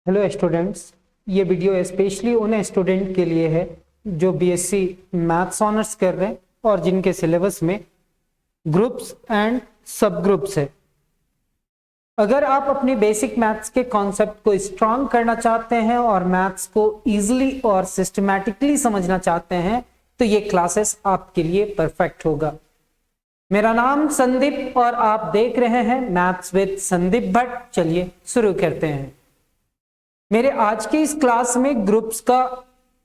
Hello students, ये video specially उन student के लिए है जो बीएससी मैथ्स ऑनर्स कर रहे हैं और जिनके सिलेबस में ग्रुप्स एंड सब ग्रुप्स है। अगर आप अपने बेसिक मैथ्स के कॉन्सेप्ट को स्ट्रांग करना चाहते हैं और मैथ्स को इजीली और सिस्टमैटिकली समझना चाहते हैं तो ये क्लासेस आपके लिए परफेक्ट होगा। मेरा नाम संदीप और आप देख रहे हैं मैथ्स विद संदीप भट्ट। चलिए शुरू करते हैं। मेरे आज के इस क्लास में ग्रुप्स का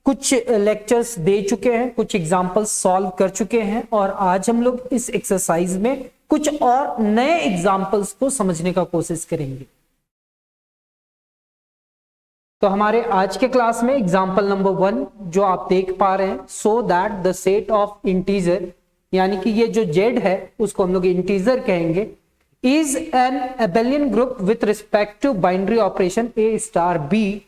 कुछ लेक्चर्स दे चुके हैं, कुछ एग्जांपल्स सॉल्व कर चुके हैं और आज हम लोग इस एक्सरसाइज में कुछ और नए एग्जांपल्स को समझने का कोशिश करेंगे। तो हमारे आज के क्लास में एग्जांपल नंबर 1 जो आप देख पा रहे हैं, so that the set of integer, यानी कि ये जो जेड है उसको हम लोग इंटीजर कहेंगे, is an abelian group with respect to binary operation a star b,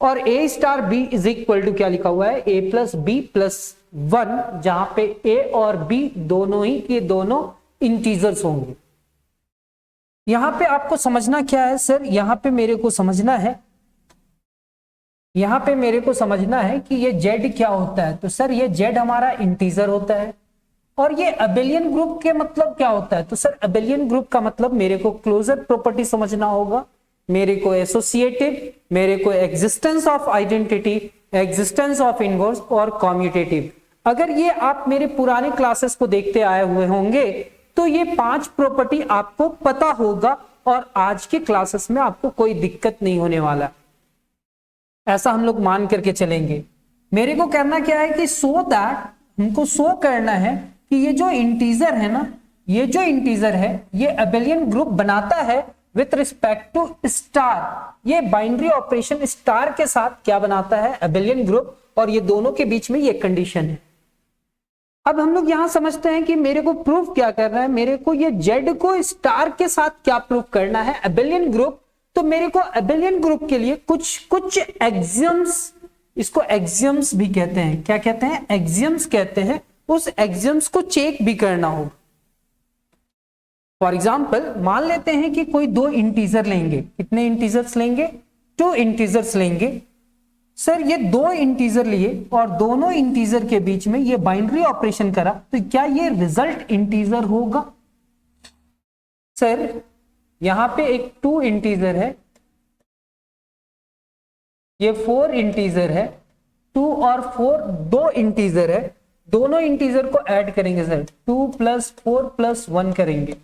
और a star b is equal to क्या लिखा हुआ है, a plus b plus 1, जहां पे a और b दोनों ही के दोनों इंटीजर्स होंगे। यहां पे आपको समझना क्या है सर, यहां पे मेरे को समझना है कि ये z क्या होता है। तो सर ये z हमारा इंटीजर होता है और ये अबेलियन ग्रुप के मतलब क्या होता है। तो सर अबेलियन ग्रुप का मतलब मेरे को क्लोजर प्रॉपर्टी समझना होगा, मेरे को एसोसिएटिव, मेरे को existence of identity, existence of inverse और कॉम्यूटेटिव। अगर ये आप मेरे पुराने क्लासेस को देखते आए हुए होंगे तो ये 5 प्रॉपर्टी आपको पता होगा और आज के क्लासेस में आपको कोई दिक्कत नहीं होने वाला, ऐसा हम लोग मान करके चलेंगे। मेरे को करना क्या है कि सो दैट हमको शो करना है कि ये जो इंटीजर है ना, ये जो इंटीजर है ये अबेलियन ग्रुप बनाता है विथ रिस्पेक्ट टू स्टार। ये बाइनरी ऑपरेशन स्टार के साथ क्या बनाता है, अबेलियन ग्रुप, और ये दोनों के बीच में ये कंडीशन है। अब हम लोग यहां समझते हैं कि मेरे को प्रूफ क्या करना है, मेरे को ये जेड को स्टार के साथ क्या प्रूफ करना है, अबेलियन ग्रुप। तो मेरे को अबेलियन ग्रुप के लिए कुछ एक्सियम्स, इसको एक्सियम्स भी कहते हैं, क्या कहते हैं, एक्सियम्स कहते हैं, उस एक्सियम्स को चेक भी करना होगा। फॉर एग्जाम्पल मान लेते हैं कि कोई 2 इंटीजर लेंगे, कितने इंटीजर्स लेंगे, 2 इंटीजर्स लेंगे। सर ये 2 इंटीजर लिए और दोनों इंटीजर के बीच में ये बाइनरी ऑपरेशन करा, तो क्या ये रिजल्ट इंटीजर होगा। सर यहां पे एक 2 इंटीजर है, ये 4 इंटीजर है, 2 और 4 2 इंटीजर है, दोनों इंटीजर को ऐड करेंगे सर, 2 + 4 + 1 करेंगे,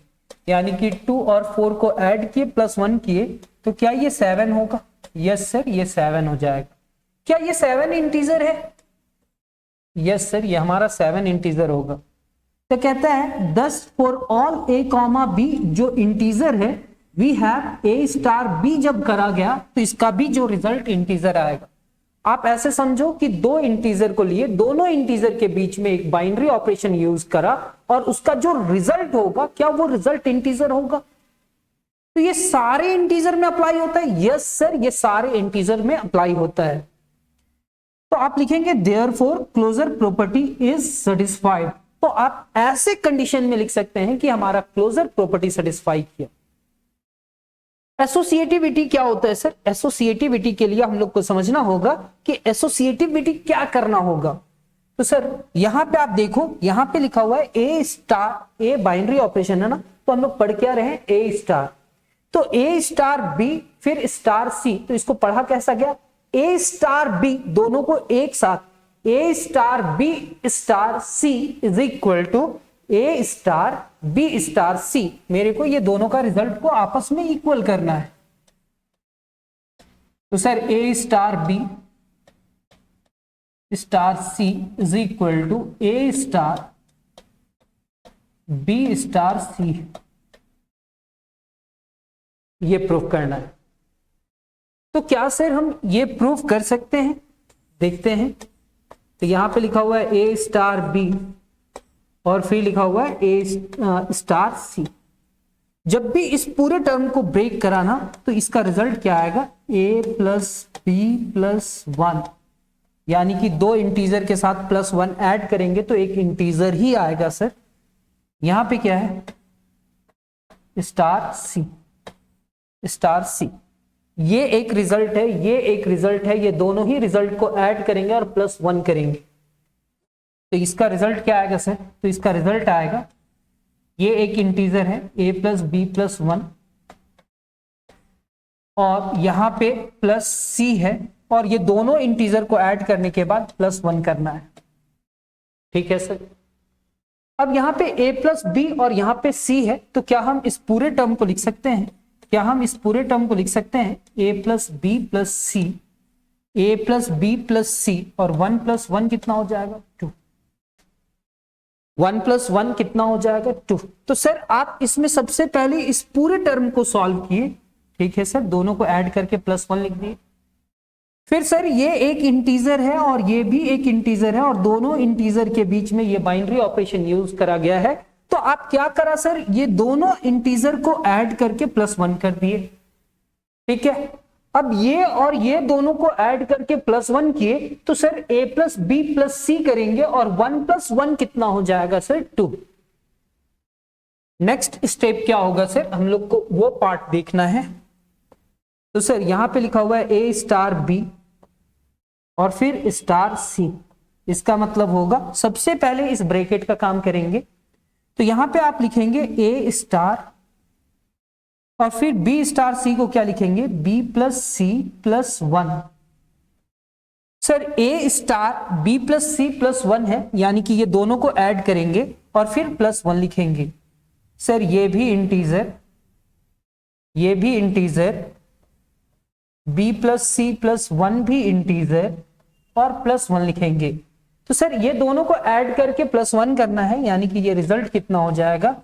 यानी कि 2 और 4 को ऐड किए +1 किए, तो क्या ये 7 होगा। यस सर ये 7 हो जाएगा। क्या ये 7 इंटीजर है। यस सर ये हमारा 7 इंटीजर होगा। तो कहता है thus for all a, b जो इंटीजर है we have a star b जब करा गया तो इसका भी जो रिजल्ट इंटीजर आएगा। आप ऐसे समझो कि 2 इंटीजर को लिए, दोनों इंटीजर के बीच में एक बाइनरी ऑपरेशन यूज करा और उसका जो रिजल्ट होगा क्या वो रिजल्ट इंटीजर होगा। तो ये सारे इंटीजर में अप्लाई होता है। यस सर ये सारे इंटीजर में अप्लाई होता है। तो आप लिखेंगे therefore closure property is satisfied. तो आप ऐसे कंडीशन में लिख सकते हैं कि हमारा क्लोजर प्रॉपर्टी सेटिस्फाई किया। एसोसिएटिविटी क्या होता है सर, एसोसिएटिविटी के लिए हम लोग को समझना होगा कि एसोसिएटिविटी क्या करना होगा। तो सर यहां पे आप देखो, यहां पे लिखा हुआ है ए स्टार, ए बाइनरी ऑपरेशन है ना, तो हम लोग पढ़ क्या रहे हैं, ए स्टार। तो ए स्टार बी फिर स्टार सी, तो इसको पढ़ा कैसा गया, ए स्टार बी, दोनों को एक साथ A star B star C is equal to A star B star C. मेरे को ये दोनों का रिजल्ट को आपस में इक्वल करना है। तो sir A star B star C is equal to A star B star C, ये प्रूफ करना है। तो क्या सर हम ये प्रूफ कर सकते हैं, देखते हैं। तो यहां पे लिखा हुआ है ए स्टार बी और फिर लिखा हुआ है ए स्टार सी। जब भी इस पूरे टर्म को ब्रेक कराना तो इसका रिजल्ट क्या आएगा, a + b + 1, यानी कि 2 इंटीजर के साथ +1 ऐड करेंगे तो एक इंटीजर ही आएगा सर। यहां पे क्या है, स्टार सी, ये एक रिजल्ट है, ये एक रिजल्ट है, ये दोनों ही रिजल्ट को ऐड करेंगे और +1 करेंगे। तो इसका रिजल्ट क्या आएगा सर? तो इसका रिजल्ट आएगा, ये एक इंटीजर है a + b + 1 और यहाँ पे +c है, और ये दोनों इंटीजर को ऐड करने के बाद +1 करना है। ठीक है सर। अब यहाँ पे a + b और यहाँ पे c है, तो क्या हम इस पूरे टर्म को लिख सकते हैं? क्या हम इस पूरे टर्म को लिख सकते हैं? a + b + c, a + b + c, और 1 + 1 कितना हो जाएगा? 2। 1 + 1 कितना हो जाएगा? 2। तो सर आप इसमें सबसे पहले इस पूरे टर्म को सॉल्व किए। ठीक है सर, दोनों को ऐड करके +1 लिख दिए। फिर सर ये एक इंटीजर है और ये भी एक इंटीजर है, और दोनों इंटीजर के बीच में ये बाइनरी ऑपरेशन यूज करा गया है। तो आप क्या करा सर? ये दोनों इंटीजर को ऐड करके +1 कर दिए। ठीक है, अब ये और ये दोनों को ऐड करके +1 किए, तो सर a + b + c करेंगे, और 1 + 1 कितना हो जाएगा सर? 2। नेक्स्ट स्टेप क्या होगा सर? हम लोग को वो पार्ट देखना है। तो सर यहां पे लिखा हुआ है a * b और फिर *c। इसका मतलब होगा सबसे पहले इस ब्रैकेट का काम करेंगे। तो यहां पे आप लिखेंगे a* और फिर b*c को क्या लिखेंगे? b + c + 1। Sir a* b + c + 1 है, यानी कि ये दोनों को ऐड करेंगे और फिर +1 लिखेंगे। सर ये भी इंटीजर, ये भी इंटीजर, b + c + 1 भी इंटीजर, और +1 लिखेंगे। तो सर ये दोनों को ऐड करके +1 करना है, यानी कि ये रिजल्ट कितना हो जाएगा?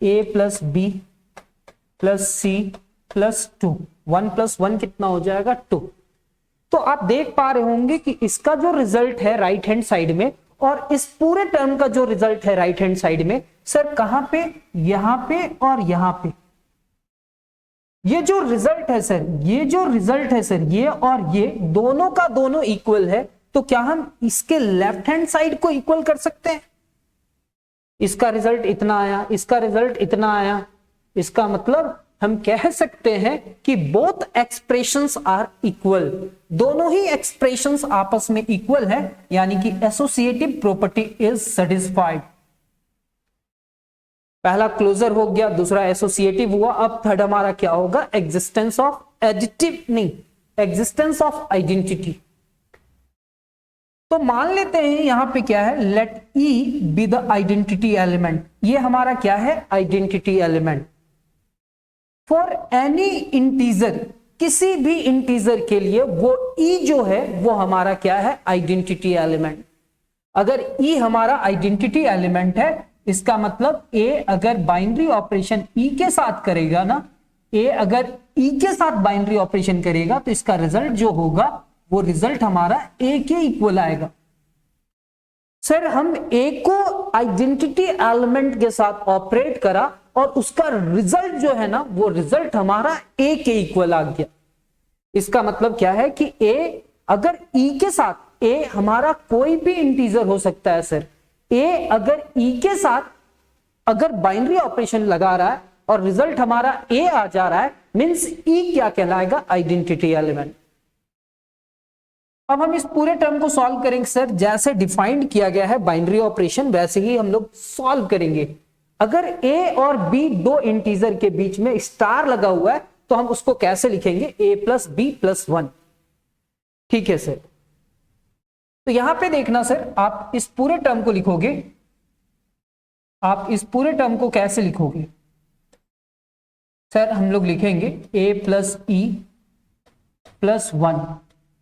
a + b + c + 2। 1 + 1 कितना हो जाएगा? 2। तो आप देख पा रहे होंगे कि इसका जो रिजल्ट है राइट हैंड साइड में, और इस पूरे टर्म का जो रिजल्ट है राइट हैंड साइड में, सर कहां पे? यहां पे और यहां पे। ये जो रिजल्ट है सर, ये जो रिजल्ट है सर, ये और ये दोनों का दोनों इक्वल है। तो क्या हम इसके लेफ्ट हैंड साइड को इक्वल कर सकते हैं? इसका रिजल्ट इतना आया, इसका रिजल्ट इतना आया, इसका मतलब हम कह सकते हैं कि बोथ एक्सप्रेशंस आर इक्वल। दोनों ही एक्सप्रेशंस आपस में इक्वल है, यानी कि एसोसिएटिव प्रॉपर्टी इज सेटिस्फाइड। पहला क्लोजर हो गया, दूसरा एसोसिएटिव हुआ। अब थर्ड हमारा क्या होगा? एग्जिस्टेंस ऑफ एडिटिव, नहीं, एग्जिस्टेंस ऑफ आइडेंटिटी। तो मान लेते हैं यहां पे क्या है? Let e be the identity element. ये हमारा क्या है? Identity element. For any integer, किसी भी इंटीजर के लिए वो ई जो है वो हमारा क्या है? Identity element. अगर ई हमारा आइडेंटिटी एलिमेंट है, इसका मतलब ए अगर बाइनरी ऑपरेशन ई के साथ करेगा ना, ए अगर ई के साथ बाइनरी ऑपरेशन करेगा, तो इसका रिजल्ट जो होगा वो रिजल्ट हमारा ए के इक्वल आएगा। सर हम ए को आइडेंटिटी एलिमेंट के साथ ऑपरेट करा और उसका रिजल्ट जो है ना, वो रिजल्ट हमारा ए के इक्वल आ गया। इसका मतलब क्या है कि ए अगर ई के साथ, ए हमारा कोई भी इंटीजर हो सकता है सर, ए अगर ई के साथ अगर बाइनरी ऑपरेशन लगा रहा है और रिजल्ट हमारा ए आ जा रहा है, मींस ई क्या कहलाएगा? Identity element. अब हम इस पूरे टर्म को सॉल्व करेंगे सर, जैसे डिफाइंड किया गया है बाइनरी ऑपरेशन वैसे ही हम लोग सॉल्व करेंगे। अगर ए और बी दो इंटीजर के बीच में स्टार लगा हुआ है, तो हम उसको कैसे लिखेंगे? a + b + 1। ठीक है सर। तो यहां पे देखना सर, आप इस पूरे टर्म को लिखोगे, आप इस पूरे टर्म को कैसे लिखोगे सर? हम लोग लिखेंगे a + e + 1,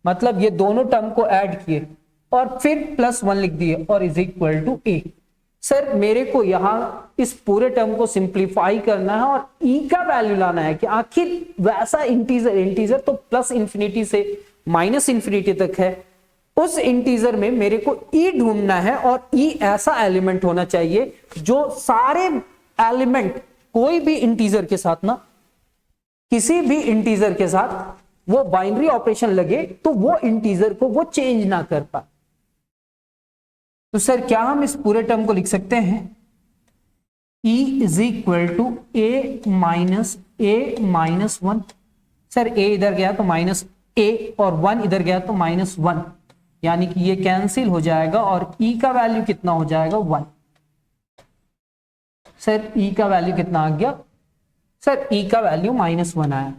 मतलब ये दोनों टर्म को ऐड किए और फिर +1 लिख दिए और is equal to a। Sir मेरे को यहां इस पूरे टर्म को सिंप्लीफाई करना है और e का वैल्यू लाना है कि आखिर वैसा इंटीजर तो +∞ से -∞ तक है, उस इंटीजर में मेरे को e ढूंढना है, और e ऐसा एलिमेंट होना चाहिए जो सारे एलिमेंट कोई भी इंटीजर के साथ ना, किसी भी इंटीजर के साथ वो बाइनरी ऑपरेशन लगे तो वो इंटीजर को वो चेंज ना कर पाए। तो सर क्या हम इस पूरे टर्म को लिख सकते हैं? e = a - a - 1। Sir a इधर गया तो माइनस ए और 1 इधर गया तो -1, यानी कि ये कैंसिल हो जाएगा और e का वैल्यू कितना हो जाएगा 1। सर e का वैल्यू कितना आ गया? सर e का वैल्यू -1 आया।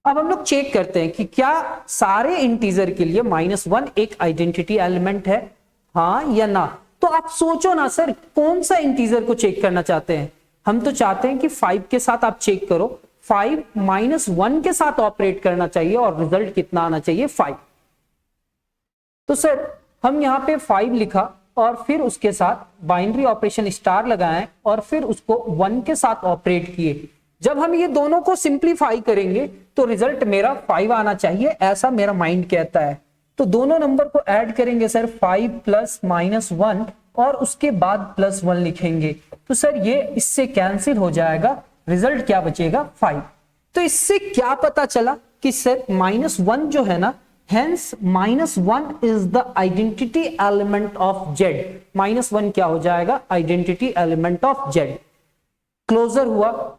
अब हम लोग चेक करते हैं कि क्या सारे इंटीजर के लिए -1 एक आइडेंटिटी एलिमेंट है, हाँ या ना। तो आप सोचो ना सर, कौन सा इंटीजर को चेक करना चाहते हैं? हम तो चाहते हैं कि 5 के साथ आप चेक करो, 5 -1 के साथ ऑपरेट करना चाहिए और रिजल्ट कितना आना चाहिए 5। तो सर हम यहां पे 5 लिखा और फिर उसके साथ बाइनरी ऑपरेशन स्टार लगाएं और फिर उसको 1 के साथ ऑपरेट किए। जब हम ये दोनों को सिंप्लीफाई करेंगे तो रिजल्ट मेरा 5 आना चाहिए, ऐसा मेरा माइंड कहता है। तो दोनों नंबर को ऐड करेंगे सर, 5 प्लस -1 और उसके बाद +1 लिखेंगे। तो सर ये इससे कैंसिल हो जाएगा, रिजल्ट क्या बचेगा 5। तो इससे क्या पता चला कि सर -1 जो है ना, hence -1 is the identity element of Z. -1 क्या हो जाएगा? Identity element of Z. Closure हुआ,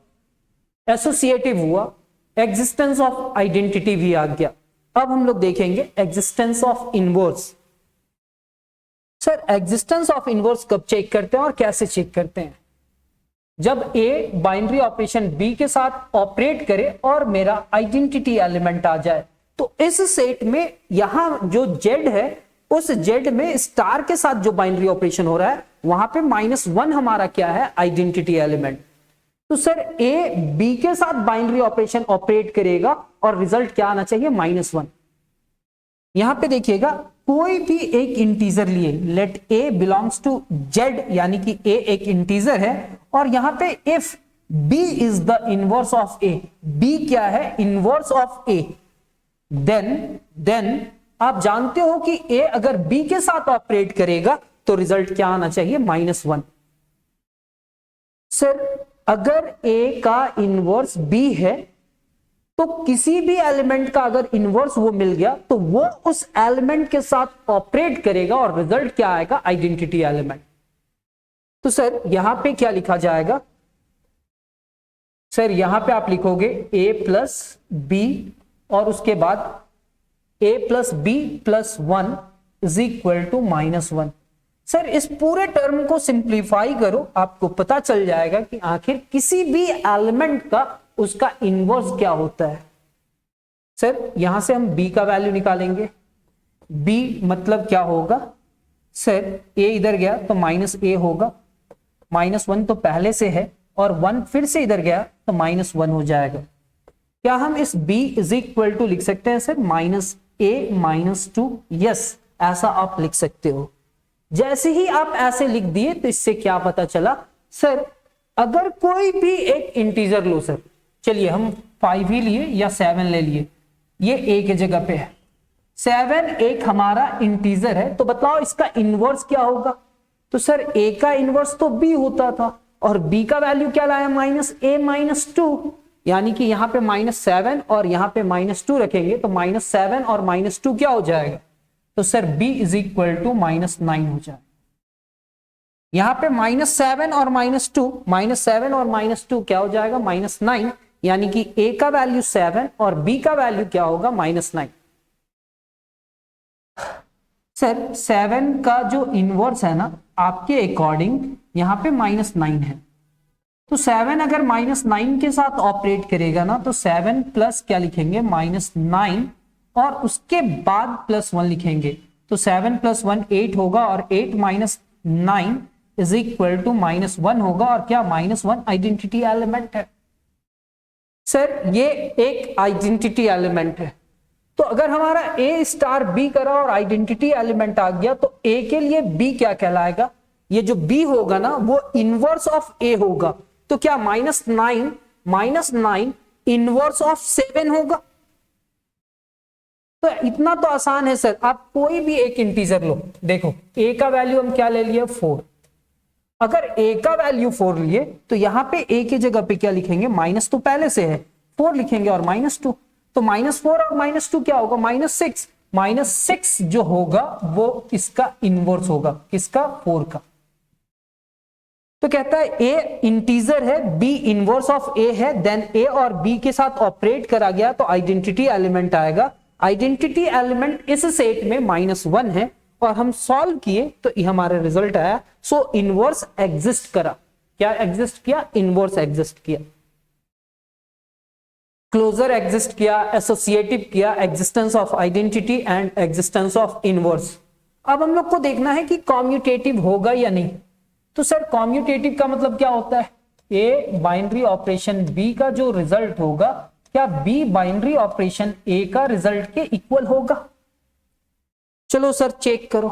एसोसिएटिव हुआ, एग्जिस्टेंस ऑफ आइडेंटिटी भी आ गया। अब हम लोग देखेंगे existence of inverse. Sir existence of inverse कब चेक करते हैं और कैसे चेक करते हैं? जब ए बाइनरी ऑपरेशन बी के साथ ऑपरेट करे और मेरा आइडेंटिटी एलिमेंट आ जाए। तो इस सेट में यहां जो जेड है, उस जेड में स्टार के साथ जो बाइनरी ऑपरेशन हो रहा है, वहां पे -1 हमारा क्या है? Identity element. तो सर ए बी के साथ बाइनरी ऑपरेशन ऑपरेट करेगा और रिजल्ट क्या आना चाहिए? -1। यहां पे देखिएगा, कोई भी एक इंटीजर लिए, let a belongs to Z, यानी कि ए एक इंटीजर है, और यहां पे if B is the inverse of a, b क्या है? इनवर्स ऑफ ए, देन आप जानते हो कि ए अगर बी के साथ ऑपरेट करेगा तो रिजल्ट क्या आना चाहिए? -1। सर अगर ए का इनवर्स बी है तो किसी भी एलिमेंट का अगर इनवर्स वो मिल गया तो वो उस एलिमेंट के साथ ऑपरेट करेगा और रिजल्ट क्या आएगा? Identity element. तो सर यहां पे क्या लिखा जाएगा? सर यहां पे आप लिखोगे a प्लस बी और उसके बाद a plus B plus 1 is equal to -1। Sir इस पूरे टर्म को सिंप्लीफाई करो, आपको पता चल जाएगा कि आखिर किसी भी एलिमेंट का उसका इनवर्स क्या होता है। सर यहां से हम b का वैल्यू निकालेंगे। b मतलब क्या होगा? सर a इधर गया तो -a होगा, -1 तो पहले से है और 1 फिर से इधर गया तो -1 हो जाएगा। क्या हम इस b इज इक्वल टू लिख सकते हैं सर -a -2? यस, ऐसा आप लिख सकते हो। जैसे ही आप ऐसे लिख दिए तो इससे क्या पता चला? सर अगर कोई भी एक इंटीजर लो, सर चलिए हम 5 ही लिए या 7 ले लिए, ये a के जगह पे है, 7 एक हमारा इंटीजर है, तो बताओ इसका इनवर्स क्या होगा? तो सर a का इनवर्स तो b होता था और b का वैल्यू क्या लाया? -a -2, यानी कि यहां पे -7 और यहां पे -2 रखेंगे तो -7 और -2 क्या हो जाएगा? तो sir b is equal to -9 हो जाए। यहां पे -7 और -2 क्या हो जाएगा? -9, यानी कि a का वैल्यू 7 और b का वैल्यू क्या होगा? -9। सर 7 का जो इनवर्स है ना, आपके अकॉर्डिंग यहां पे -9 है, तो 7 अगर -9 के साथ ऑपरेट करेगा ना, तो 7 प्लस क्या लिखेंगे? -9 और उसके बाद +1 लिखेंगे, तो 7 + 1 8 होगा और 8 - 9 इज इक्वल टू -1 होगा। और क्या? -1 आइडेंटिटी एलिमेंट है। सर ये एक आइडेंटिटी एलिमेंट है, तो अगर हमारा a स्टार b करा और आइडेंटिटी एलिमेंट आ गया तो a के लिए b क्या कहलाएगा? ये जो b होगा ना वो इनवर्स ऑफ a होगा। तो क्या -9 इनवर्स ऑफ 7 होगा? तो इतना तो आसान है सर। आप कोई भी एक इंटीजर लो, देखो a का वैल्यू हम क्या ले लिए? 4। अगर a का वैल्यू 4 लिए तो यहां पे a की जगह पे क्या लिखेंगे? माइनस तो पहले से है, 4 लिखेंगे और -2, तो -4 और -2 क्या होगा? -6। -6 जो होगा वो इसका इनवर्स होगा, किसका? 4 का। तो कहता है ए इंटीजर है, बी इनवर्स ऑफ ए है, देन ए और बी के साथ ऑपरेट करा गया तो आइडेंटिटी एलिमेंट आएगा। आइडेंटिटी एलिमेंट इस सेट में -1 है और हम सॉल्व किए तो ये हमारा रिजल्ट आया। सो इनवर्स एग्जिस्ट करा। क्या एग्जिस्ट किया? इनवर्स एग्जिस्ट किया। क्लोजर एग्जिस्ट किया, एसोसिएटिव किया, existence of identity and existence of inverse. अब हम लोग को देखना है कि कॉम्यूटेटिव होगा या नहीं। तो सर कॉम्यूटेटिव का मतलब क्या होता है? ए बाइनरी ऑपरेशन बी का जो रिजल्ट होगा, क्या बी बाइनरी ऑपरेशन ए का रिजल्ट के इक्वल होगा? चलो सर चेक करो।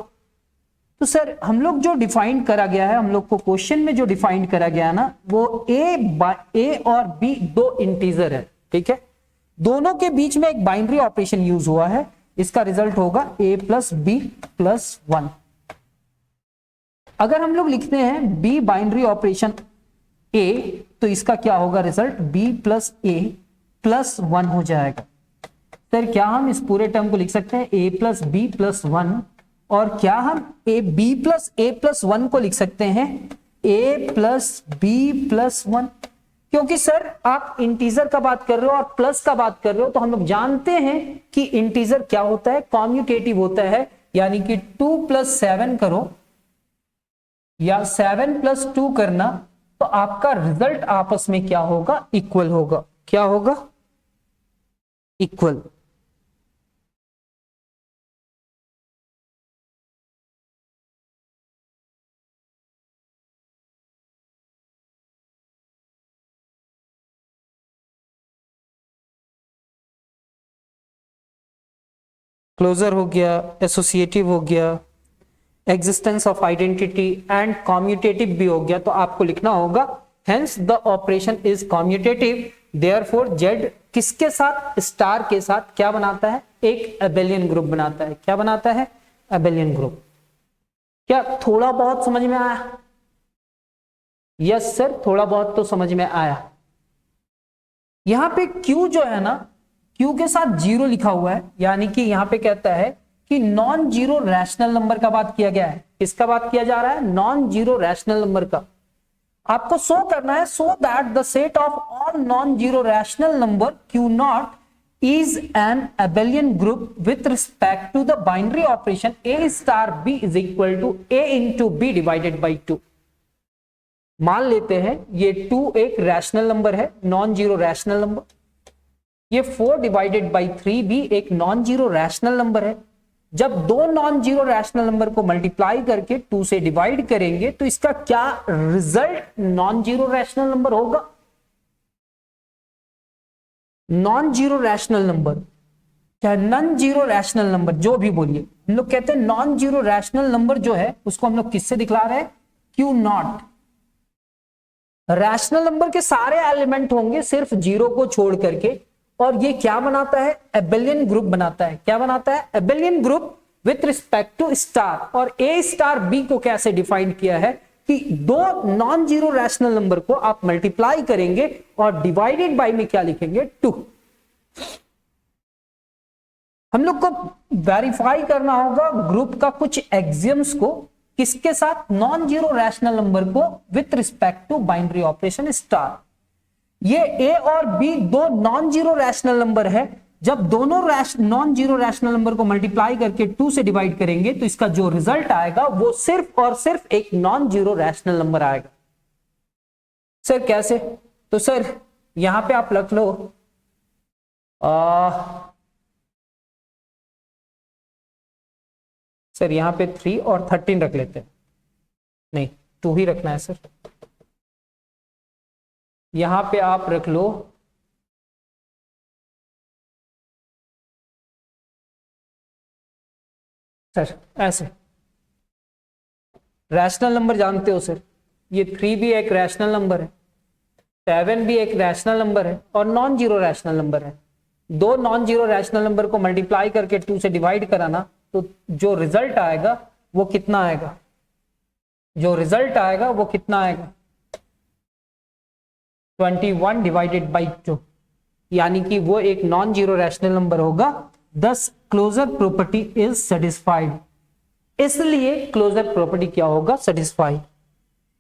तो सर हम लोग जो डिफाइन करा गया है, हम लोग को क्वेश्चन में जो डिफाइन करा गया है ना, वो ए और बी दो इंटीजर है, ठीक है। दोनों के बीच में एक बाइनरी ऑपरेशन यूज हुआ है, इसका रिजल्ट होगा a प्लस बी प्लस 1। अगर हम लोग लिखते हैं b बाइनरी ऑपरेशन a, तो इसका क्या होगा result? b plus a plus 1 हो जाएगा। सर क्या हम इस पूरे टर्म को लिख सकते हैं a प्लस बी प्लस 1, और क्या हम b प्लस a प्लस 1 को लिख सकते हैं a प्लस बी प्लस 1? क्योंकि सर आप इंटीजर का बात कर रहे हो और प्लस का बात कर रहे हो, तो हम लोग जानते हैं कि इंटीजर क्या होता है? कॉम्यूटेटिव होता है। यानी कि 2 प्लस 7 करो या 7 प्लस 2 करना, तो आपका रिजल्ट आपस में क्या होगा? इक्वल होगा। क्या होगा? इक्वल। क्लोजर हो गया, एसोसिएटिव हो गया, existence of identity and commutative भी हो गया। तो आपको लिखना होगा hence the operation is commutative, therefore Z किसके साथ? स्टार के साथ क्या बनाता है? एक एबेलियन ग्रुप बनाता है। क्या बनाता है? Abelian group. क्या थोड़ा बहुत समझ में आया? यस सर, थोड़ा बहुत तो समझ में आया। यहां पे Q जो है ना, Q के साथ 0 लिखा हुआ है, यानी कि यहां पे कहता है कि नॉन जीरो रैशनल नंबर का बात किया गया है। किसका बात किया जा रहा है? नॉन जीरो रैशनल नंबर का। आपको शो करना है so that the set of all non zero rational number Q not is an abelian group with respect to the binary operation a star b is equal to a into b divided by 2। मान लेते हैं ये 2 एक rational number है, non zero rational number. ये 4 divided by 3 भी एक non zero rational number है। जब दो नॉन जीरो रैशनल नंबर को मल्टीप्लाई करके 2 से डिवाइड करेंगे तो इसका क्या result non zero rational number होगा? नॉन जीरो रैशनल नंबर, चाहे नॉन जीरो रैशनल नंबर, जो भी बोलिए, हम लोग कहते हैं नॉन जीरो रैशनल नंबर जो है उसको हम लोग किससे दिखला रहे हैं? Q not. रैशनल नंबर के सारे एलिमेंट होंगे सिर्फ जीरो को छोड़ करके, और ये क्या बनाता है? एबेलियन ग्रुप बनाता है। क्या बनाता है? Abelian group with respect to star. और ए स्टार बी को कैसे डिफाइन किया है कि दो नॉन जीरो रैशनल नंबर को आप मल्टीप्लाई करेंगे और डिवाइडेड बाय में क्या लिखेंगे? 2। हम लोग को वेरीफाई करना होगा ग्रुप का कुछ एक्सियम्स को, किसके साथ? नॉन जीरो रैशनल नंबर को with respect to binary operation star. ये ए और बी दो नॉन जीरो रैशनल नंबर है। जब दोनों नॉन जीरो रैशनल नंबर को मल्टीप्लाई करके 2 से डिवाइड करेंगे तो इसका जो रिजल्ट आएगा वो सिर्फ और सिर्फ एक नॉन जीरो रैशनल नंबर आएगा। सर कैसे? तो सर यहां पे आप रख लो सर यहां पे 3 और 13 रख लेते हैं। नहीं, 2 ही रखना है सर। यहां पे आप रख लो सर ऐसे। रैशनल नंबर जानते हो सर, ये 3 भी एक रैशनल नंबर है, 7 भी एक रैशनल नंबर है और नॉन जीरो रैशनल नंबर है। दो नॉन जीरो रैशनल नंबर को मल्टीप्लाई करके 2 से डिवाइड कराना तो जो रिजल्ट आएगा वो कितना आएगा? जो रिजल्ट आएगा वो कितना आएगा? 21 डिवाइडेड बाई 2, यानी कि वो एक नॉन जीरो रैशनल नंबर होगा। दस क्लोजर प्रॉपर्टी इज सेटिस्फाइड। इसलिए क्लोजर प्रॉपर्टी क्या होगा? सेटिस्फाइड।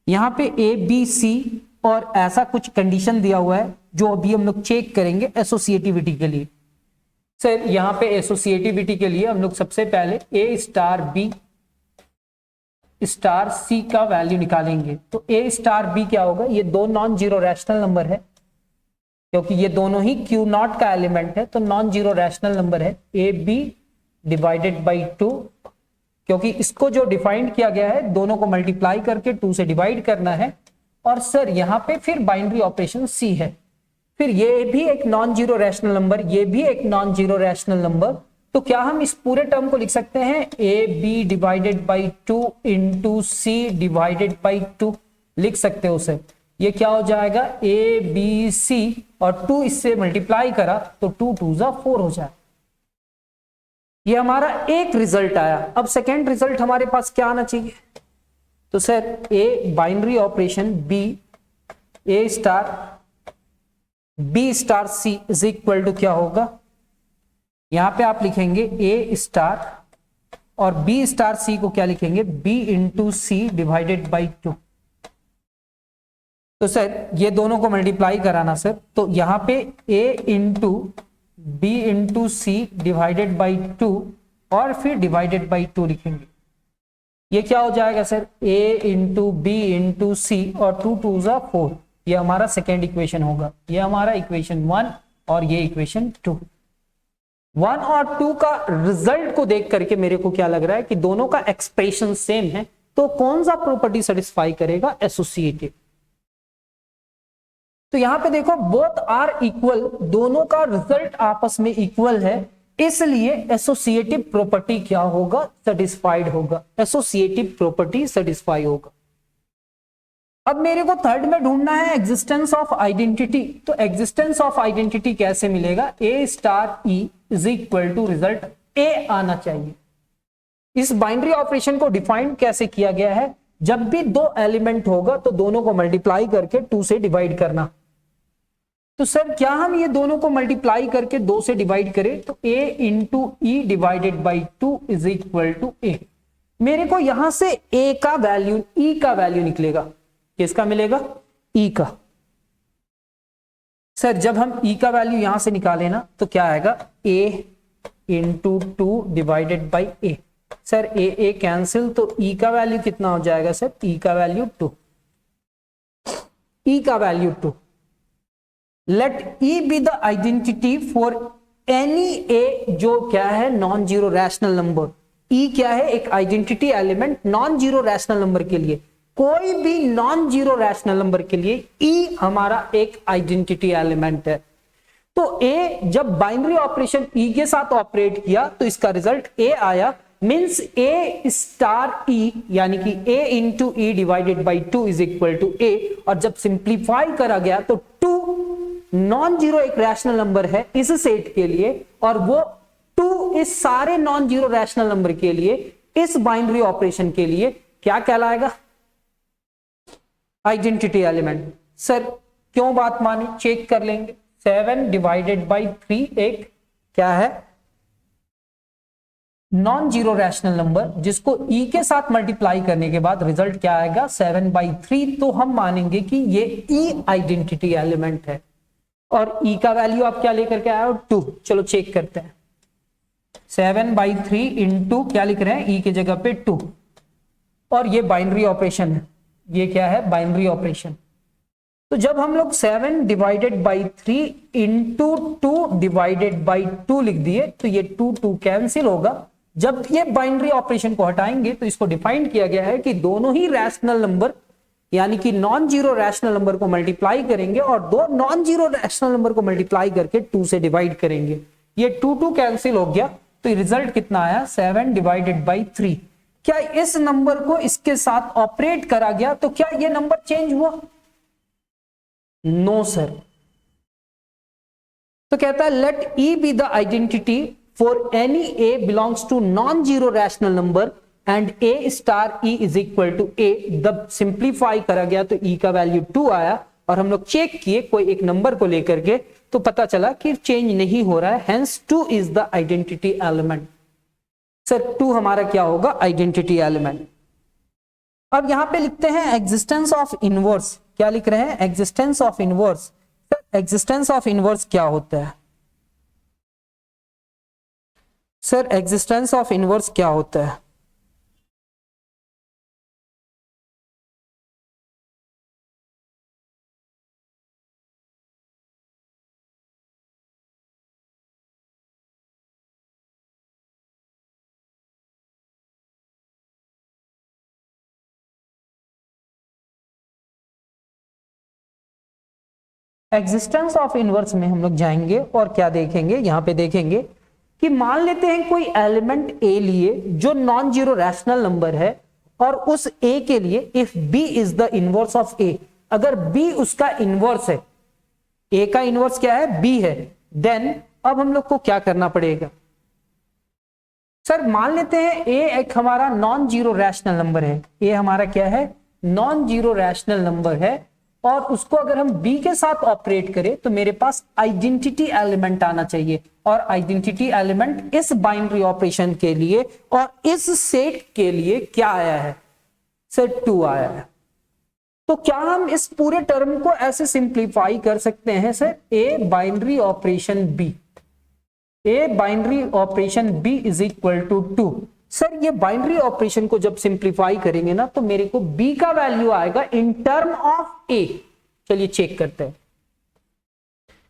यहाँ पे ए बी सी और ऐसा कुछ कंडीशन दिया हुआ है जो अभी हम लोग चेक करेंगे एसोसिएटिविटी के लिए। सर यहाँ पे एसोसिएटिविटी के लिए हम लोग सबसे पहले ए स्टार बी स्टार सी का वैल्यू निकालेंगे। तो ए स्टार बी क्या होगा, ये दो नॉन जीरो रैशनल नंबर है, क्योंकि ये दोनों ही क्यू नॉट का एलिमेंट है, तो नॉन जीरो रैशनल नंबर है ए बी डिवाइडेड बाई 2, क्योंकि इसको जो डिफाइंड किया गया है दोनों को मल्टीप्लाई करके 2 से डिवाइड करना है। और सर यहाँ पे फिर बाइनरी ऑपरेशन सी है, फिर ये भी एक नॉन जीरो रैशनल नंबर, ये भी एक नॉन जीरो रैशनल नंबर। तो क्या हम इस पूरे टर्म को लिख सकते हैं a b divided by 2 into C divided by 2, लिख सकते हो सर। ये क्या हो जाएगा ए बी सी और 2 इससे मल्टीप्लाई करा तो 2 2 जा 4 हो जाए। ये हमारा एक रिजल्ट आया। अब सेकेंड रिजल्ट हमारे पास क्या आना चाहिए, तो sir a binary operation b a star B star C is equal to क्या होगा, यहां पे आप लिखेंगे ए स्टार और बी स्टार सी को क्या लिखेंगे b into C divided by 2। तो सर ये दोनों को मल्टीप्लाई कराना सर, तो यहां पे A into B into C divided by 2 और फिर डिवाइडेड बाई 2 लिखेंगे। ये क्या हो जाएगा sir a into B into C और 2 2 जा 4, ये हमारा सेकेंड इक्वेशन होगा। ये हमारा इक्वेशन 1 और ये इक्वेशन 2। 1 और 2 का रिजल्ट को देख करके मेरे को क्या लग रहा है कि दोनों का एक्सप्रेशन सेम है, तो कौन सा प्रॉपर्टी सेटिस्फाई करेगा, एसोसिएटिव। तो यहां पे देखो बोथ आर इक्वल, दोनों का रिजल्ट आपस में इक्वल है, इसलिए एसोसिएटिव प्रॉपर्टी क्या होगा, सेटिस्फाइड होगा, एसोसिएटिव प्रॉपर्टी सेटिस्फाई होगा। अब मेरे को थर्ड में ढूंढना है एग्जिस्टेंस ऑफ आइडेंटिटी। तो एग्जिस्टेंस ऑफ आइडेंटिटी कैसे मिलेगा, A star E is equal to result A आना चाहिए। इस बाइनरी ऑपरेशन को डिफाइन कैसे किया गया है, जब भी दो एलिमेंट होगा तो दोनों को मल्टीप्लाई करके 2 से डिवाइड करना। तो सर क्या हम ये दोनों को मल्टीप्लाई करके 2 से डिवाइड करें, तो a into E divided by 2 is equal to A. मेरे को यहां से a का वैल्यू e का वैल्यू निकलेगा, किसका मिलेगा, e का। सर जब हम e का वैल्यू यहां से निकाले ना तो क्या आएगा a into 2 divided by a। Sir a cancel, तो e का वैल्यू कितना हो जाएगा सर, e का वैल्यू 2, e का value 2। Let e be the identity for any a जो क्या है non zero rational number. e क्या है, एक identity element non zero rational number के लिए, कोई भी नॉन जीरो रैशनल नंबर के लिए e हमारा एक आइडेंटिटी एलिमेंट है। तो a जब बाइनरी ऑपरेशन e के साथ ऑपरेट किया तो इसका रिजल्ट a आया, मींस a स्टार e यानी कि a into E divided by 2 is equal to a। और जब सिंप्लीफाई करा गया तो 2 नॉन जीरो एक रैशनल नंबर है इस सेट के लिए, और वो 2 इस सारे नॉन जीरो रैशनल नंबर के लिए इस बाइनरी ऑपरेशन के लिए क्या कहलाएगा, आइडेंटिटी एलिमेंट। सर क्यों बात मानी, चेक कर लेंगे। 7 डिवाइडेड बाई 3 एक क्या है, नॉन जीरो रैशनल नंबर, जिसको e के साथ मल्टीप्लाई करने के बाद रिजल्ट क्या आएगा 7/3। तो हम मानेंगे कि ये e आइडेंटिटी एलिमेंट है। और e का वैल्यू आप क्या लेकर के आए हो 2। चलो चेक करते हैं, 7/3 इंटू क्या लिख रहे हैं e की जगह पे 2, और ये बाइनरी ऑपरेशन है, ये क्या है बाइनरी ऑपरेशन। तो जब हम लोग 7 divided by 3 into 2 divided by 2 लिख दिए तो ये 2 2 कैंसिल होगा। जब ये बाइनरी ऑपरेशन को हटाएंगे तो इसको डिफाइन किया गया है कि दोनों ही रैशनल नंबर यानी कि नॉन जीरो रैशनल नंबर को मल्टीप्लाई करेंगे और दो नॉन जीरो रैशनल नंबर को मल्टीप्लाई करके 2 से डिवाइड करेंगे। ये 2 2 कैंसिल हो गया, तो रिजल्ट कितना आया 7 डिवाइडेड बाई 3। क्या इस नंबर को इसके साथ ऑपरेट करा गया तो क्या ये नंबर चेंज हुआ, नो सर। तो कहता है let e be the identity for any a belongs to non zero rational number and a star e is equal to a। जब सिंप्लीफाई करा गया तो e का वैल्यू 2 आया, और हम लोग चेक किए कोई एक नंबर को लेकर के तो पता चला कि चेंज नहीं हो रहा है, hence 2 is the identity element. Sir 2 हमारा क्या होगा, आइडेंटिटी एलिमेंट। अब यहां पे लिखते हैं एग्जिस्टेंस ऑफ इनवर्स, क्या लिख रहे हैं, existence of inverse. Existence of inverse क्या होता है सर, एग्जिस्टेंस ऑफ इनवर्स क्या होता है? एग्जिस्टेंस ऑफ इनवर्स में हम लोग जाएंगे और क्या देखेंगे, यहां पे देखेंगे कि मान लेते हैं कोई एलिमेंट ए लिए जो नॉन जीरो रैशनल नंबर है, और उस ए के लिए if B is the inverse of A, अगर बी उसका इनवर्स है, ए का इनवर्स क्या है, बी है, देन अब हम लोग को क्या करना पड़ेगा सर, मान लेते हैं ए एक हमारा नॉन जीरो रैशनल नंबर है, ए हमारा क्या है, नॉन जीरो रैशनल नंबर है, और उसको अगर हम बी के साथ ऑपरेट करें तो मेरे पास आइडेंटिटी एलिमेंट आना चाहिए, और आइडेंटिटी एलिमेंट इस बाइनरी ऑपरेशन के लिए और इस सेट के लिए क्या आया है, सेट 2 आया है। तो क्या हम इस पूरे टर्म को ऐसे सिंप्लीफाई कर सकते हैं sir, a binary operation b, a binary operation b is equal to 2। Sir ये बाइनरी ऑपरेशन को जब सिंप्लीफाई करेंगे ना तो मेरे को बी का वैल्यू आएगा इन टर्म ऑफ ए। चलिए चेक करते हैं,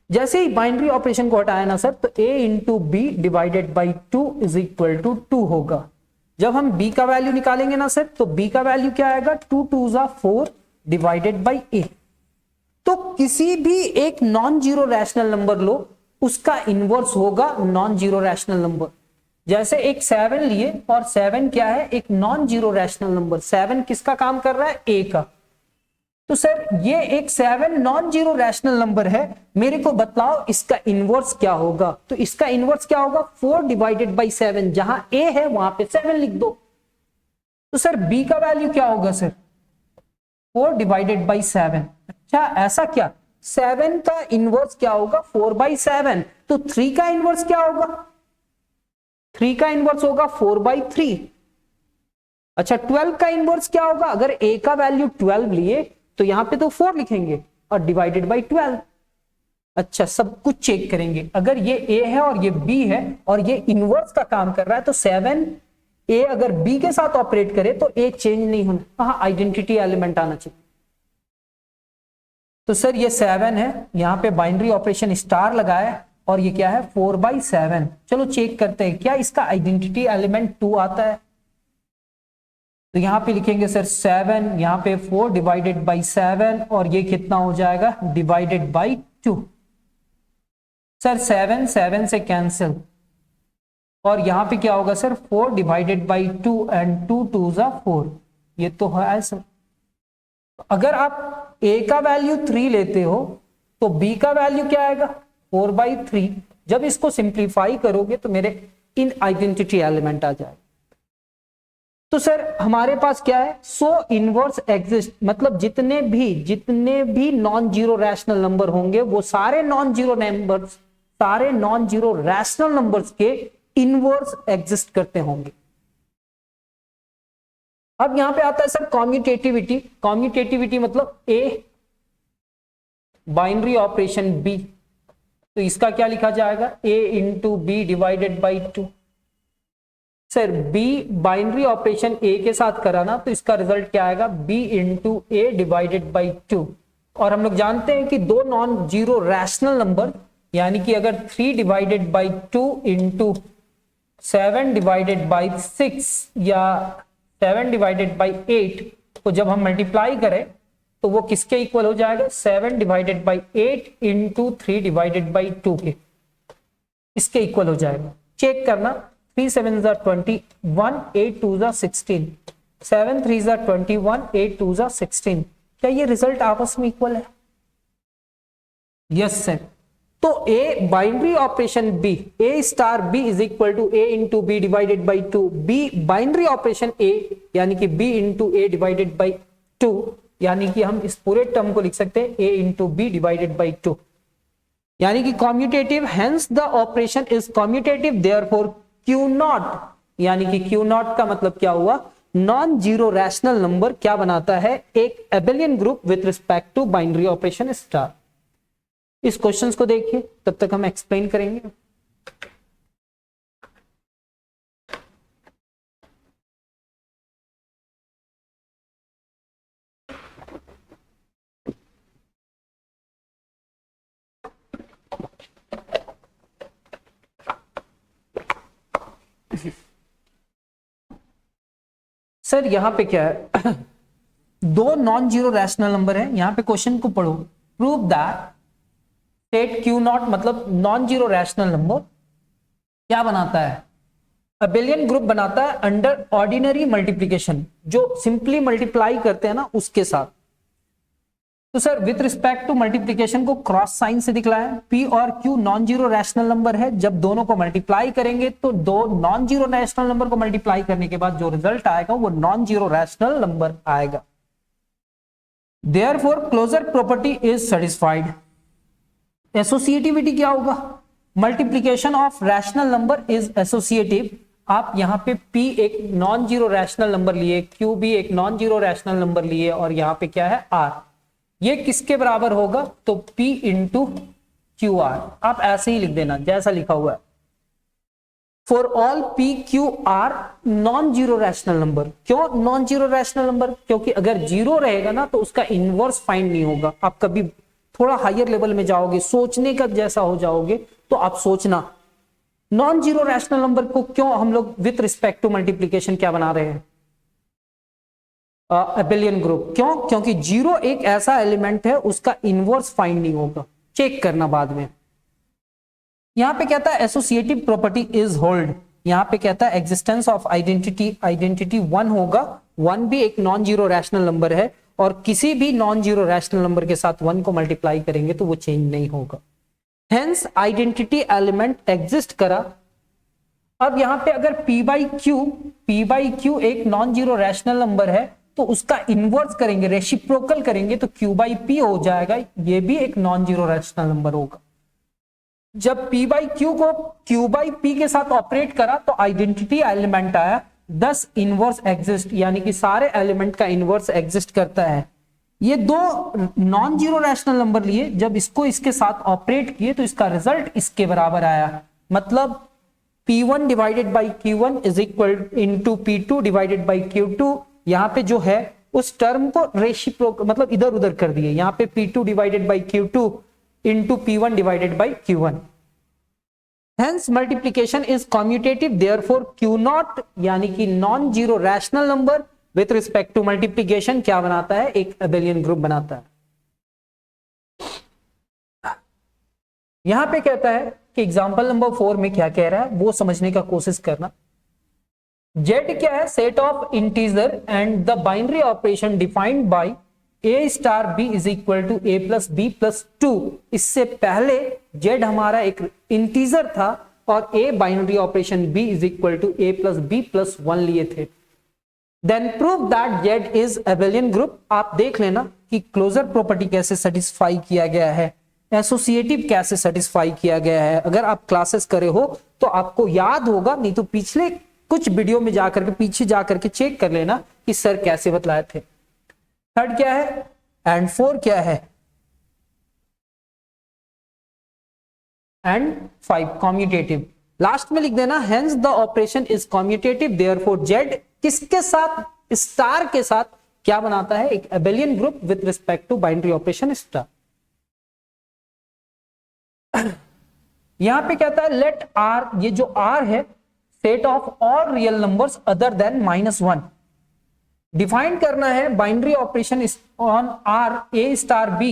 जैसे ही बाइनरी ऑपरेशन को हटाया ना सर, तो a into B divided by 2 is equal to 2 होगा। जब हम b का वैल्यू निकालेंगे ना सर, तो b का वैल्यू क्या आएगा, 2 2 जा 4 डिवाइडेड बाई a। तो किसी भी एक नॉन जीरो रैशनल नंबर लो, उसका इनवर्स होगा नॉन जीरो रैशनल नंबर। जैसे एक 7 लिए, और 7 क्या है, एक नॉन जीरो रैशनल नंबर, 7 किसका काम कर रहा है, a का। तो सर ये एक 7 नॉन जीरो रैशनल नंबर है, मेरे को बतलाओ इसका इनवर्स क्या होगा। तो इसका इनवर्स क्या होगा, 4 डिवाइडेड बाई 7, जहां a है वहां पे 7 लिख दो। तो सर b का वैल्यू क्या होगा सर, 4 डिवाइडेड बाई 7। अच्छा ऐसा क्या, 7 का इनवर्स क्या होगा, 4 बाई 7। तो 3 का इनवर्स क्या होगा, 3 का इनवर्स होगा 4 बाई 3। अच्छा 12 का इनवर्स क्या होगा, अगर a का वैल्यू 12 लिए तो यहां पे तो 4 लिखेंगे और डिवाइडेड बाई 12। अच्छा सब कुछ चेक करेंगे, अगर ये a है और ये b है और ये इनवर्स का काम कर रहा है, तो 7 a अगर b के साथ ऑपरेट करे तो a चेंज नहीं होना, हाँ आइडेंटिटी एलिमेंट आना चाहिए। तो सर ये 7 है, यहां पे बाइनरी ऑपरेशन स्टार लगाया, और ये क्या है 4 बाई 7। चलो चेक करते हैं क्या इसका आइडेंटिटी एलिमेंट 2 आता है। तो यहां पे लिखेंगे सर 7, यहां पे 4 डिवाइडेड बाई 7, और ये कितना हो जाएगा, डिवाइडेड बाई 2। सर 7 7 से कैंसिल, और यहां पे क्या होगा सर, 4 डिवाइडेड बाई 2 एंड 2 2 जा 4, ये तो है सर। अगर आप a का वैल्यू 3 लेते हो तो b का वैल्यू क्या आएगा, 4 बाई 3। जब इसको सिंप्लीफाई करोगे तो मेरे इन आइडेंटिटी एलिमेंट आ जाएगा। तो सर हमारे पास क्या है, सो इनवर्स एग्जिस्ट, मतलब जितने भी नॉन जीरो रैशनल नंबर होंगे वो सारे नॉन जीरो नंबर्स, सारे नॉन जीरो रैशनल नंबर्स के इनवर्स एग्जिस्ट करते होंगे। अब यहां पे आता है सर कॉम्यूटेटिविटी। कॉम्यूटेटिविटी मतलब a बाइनरी ऑपरेशन b, तो इसका क्या लिखा जाएगा, a into B divided by 2। Sir b binary operation a के साथ कराना, तो इसका रिजल्ट क्या आएगा, b into A divided by 2। और हम लोग जानते हैं कि दो नॉन जीरो रैशनल नंबर, यानी कि अगर 3 divided by 2 into 7 divided by 6 या 7 डिवाइडेड बाई 8 को जब हम मल्टीप्लाई करें तो वो किसके इक्वल हो जाएगा, 7 divided by 8 into 3 divided by 2 के, इसके इक्वल हो जाएगा। चेक करना, 3 7 जा 21, 8 2 जा 16, 7 3 जा 21, 8 2 जा 16। क्या ये रिजल्ट आपस में इक्वल है? Yes sir. तो a binary operation b, a star b is equal to a into B divided by 2, b binary operation a यानी कि b into A divided by 2, यानी कि हम इस पूरे टर्म को लिख सकते हैं a into B divided by 2, यानी कि commutative, hence the operation is commutative, therefore q naught, यानी कि q नॉट का मतलब क्या हुआ, नॉन जीरो रैशनल नंबर क्या बनाता है, एक abelian group with respect to binary operation star. इस क्वेश्चंस को देखिए, तब तक हम एक्सप्लेन करेंगे। सर यहां पे क्या है दो नॉन जीरो रैशनल नंबर है, यहां पे क्वेश्चन को पढ़ो, prove that state Q naught, मतलब नॉन जीरो रैशनल नंबर क्या बनाता है, अबेलियन ग्रुप बनाता है अंडर ऑर्डिनरी मल्टीप्लीकेशन, जो सिंपली मल्टीप्लाई करते हैं ना उसके साथ। तो sir with respect to multiplication को क्रॉस साइन से दिखलाया, पी और Q non zero rational number है, जब दोनों को मल्टीप्लाई करेंगे तो दो नॉन जीरो रैशनल नंबर को मल्टीप्लाई करने के बाद जो रिजल्ट आएगा वो नॉन जीरो रैशनल नंबर आएगा। Therefore closure property is satisfied. Associativity क्या होगा, multiplication of rational number is associative. आप यहां पे P एक नॉन जीरो रैशनल नंबर लिए, Q भी एक नॉन जीरो रैशनल नंबर लिए, और यहां पे क्या है R, ये किसके बराबर होगा, तो P इंटू क्यू आर। आप ऐसे ही लिख देना जैसा लिखा हुआ है, for all P Q R non zero rational number. क्यों नॉन जीरो रैशनल नंबर, क्योंकि अगर जीरो रहेगा ना तो उसका इनवर्स फाइंड नहीं होगा। आप कभी थोड़ा हायर लेवल में जाओगे, सोचने का जैसा हो जाओगे, तो आप सोचना नॉन जीरो रैशनल नंबर को क्यों हम लोग विथ रिस्पेक्ट टू मल्टीप्लीकेशन क्या बना रहे हैं, अबेलियन ग्रुप। क्यों, क्योंकि जीरो एक ऐसा एलिमेंट है उसका इनवर्स फाइंड नहीं होगा, चेक करना बाद में। यहां पे कहता है एसोसिएटिव प्रॉपर्टी इज होल्ड, यहां पे कहता है existence of identity, identity one होगा, वन भी एक नॉन जीरो रैशनल नंबर है, और किसी भी नॉन जीरो रैशनल नंबर के साथ वन को मल्टीप्लाई करेंगे तो वो चेंज नहीं होगा। हेंस आइडेंटिटी एलिमेंट एग्जिस्ट करा। अब यहां पे अगर P बाई क्यू एक नॉन जीरो रैशनल नंबर है तो उसका इनवर्स करेंगे, रेसिप्रोकल करेंगे तो Q बाई P हो जाएगा, ये भी एक नॉन जीरो रैशनल नंबर होगा। जब P बाई क्यू को Q बाई P के साथ ऑपरेट करा तो आइडेंटिटी एलिमेंट आया, दस इनवर्स एग्जिस्ट, यानी कि सारे एलिमेंट का इनवर्स एग्जिस्ट करता है। ये दो नॉन जीरो रैशनल नंबर लिए, जब इसको इसके साथ ऑपरेट किए तो इसका रिजल्ट इसके बराबर आया, मतलब P1 divided by Q1 is equal into P2 divided by Q2। यहां पे जो है उस टर्म को रेसिप्रोकल मतलब इधर उधर कर दिए, यहां पे P2 divided by Q2 into P1 divided by Q1। Hence multiplication is commutative, therefore Q naught यानी कि non zero rational number with respect to multiplication क्या बनाता है, एक अबेलियन ग्रुप बनाता है। यहां पे कहता है कि एग्जांपल नंबर 4 में क्या कह रहा है वो समझने का कोशिश करना। Z क्या है, set of integer and the binary operation defined by A star B is equal to A plus B plus 2। इससे पहले Z हमारा एक इंटीजर था और A binary operation B is equal to A plus B plus 1 लिए थे। Then prove that Z is abelian group. आप देख लेना कि क्लोजर प्रॉपर्टी कैसे सेटिस्फाई किया गया है, एसोसिएटिव कैसे सेटिस्फाई किया गया है। अगर आप क्लासेस करे हो तो आपको याद होगा, नहीं तो पिछले कुछ वीडियो में जाकर के पीछे जाकर के चेक कर लेना कि सर कैसे बतलाए थे। थर्ड क्या है एंड 4 क्या है एंड 5 कॉम्यूटेटिव। लास्ट में लिख देना hence the operation is commutative, therefore Z किसके साथ, स्टार के साथ क्या बनाता है, एक abelian group with respect to binary operation star. यहां पे कहता है लेट R, ये जो R है set of all real numbers other than -1। Define करना है binary operation on R A star B